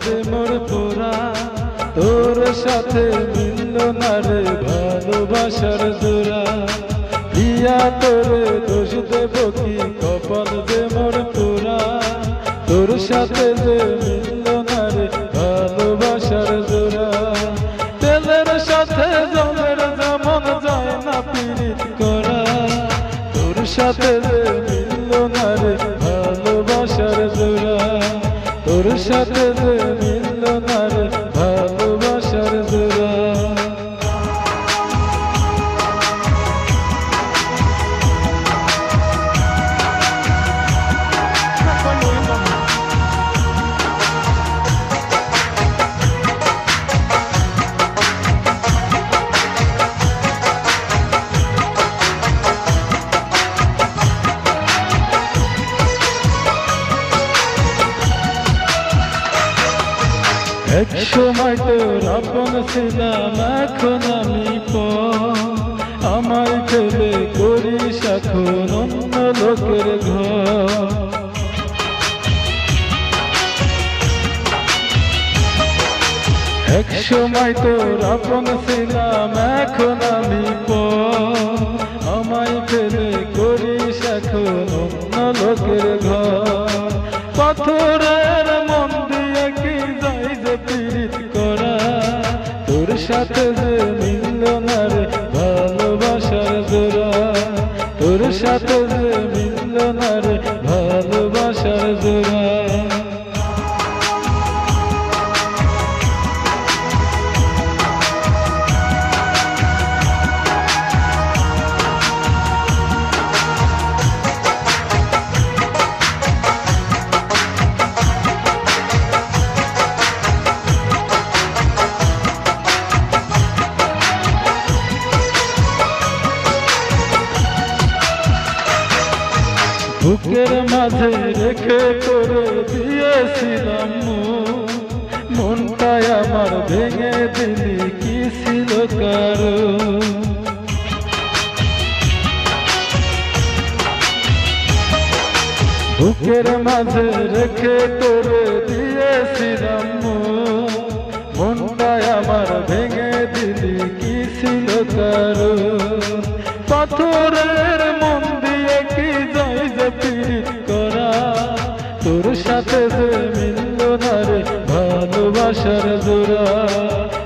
যে মোর পুরা, তোর সাথে মিলল না রে ভালোবাসার জোড়া। প্রিয়া তোরে দোষ দেব কি, কপাল যে মোর পুরা, তোর সাথে যে মিলল না রে ভালোবাসার জোড়া। তেলের সাথে জলের যেমন যায় না পীড়িত করা, তোর সাথে যে মিলল না রে ভালোবাসার জোড়া। তোর সাথে যে মিলল না রে ভালোবাসার জোড়া। এক সময় তোর আপন ছিলাম, এখন আমি আমায় ফেলে করিস এখন অন্য লোকের ঘর। এক সময় তোর আপন ছিলাম, এখন আমি আমায় ফেলে করিস এখন অন্য লোকের ঘর। পাথরের মন দিয়ে কি যাই যে পীড়িত করা, তোর সাথে যে মিলল না রে ভালোবাসার জোড়া। তোর সাথে যে মিলল না রে ভালোবাসার জোড়া। বুকের মাঝে রেখে করে দিয়েছিলাম মনটাই আমার ভেঙে দিলি কি ছিল কারো। বুকের মাঝে রেখে করে দিয়েছিলাম মনটাই আমার ভেঙে দিলি কি ছিল কারো। পাথরের মন দিয়ে কি যাই যে পীড়িত করা, তোর সাথে যে মিলল না রে ভালোবাসার জোড়া।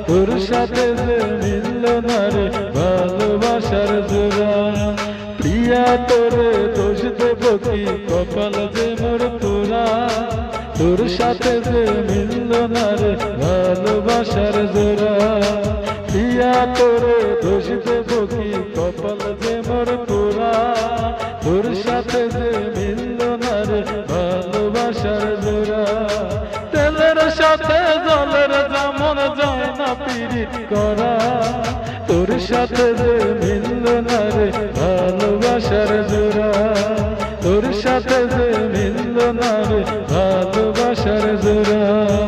তোর সাথে যে মিলল না রে ভালোবাসার জোড়া। প্রিয়া তোরে দোষ দেব কি, কপাল যে মোর পুরা, তোর সাথে যে মিলল না রে ভালোবাসার জোড়া। প্রিয়া তোরে দোষ দেব কি, কপাল যে মোর পুরা, তোর সাথে যে মিলল না রে ভালোবাসার জোড়া। তেলের সাথে জলের যেমন যায় না পীড়িত করা, তোর সাথে যে মিলল না রে ভালোবাসার জোড়া। তোর সাথে যে মিলল না রে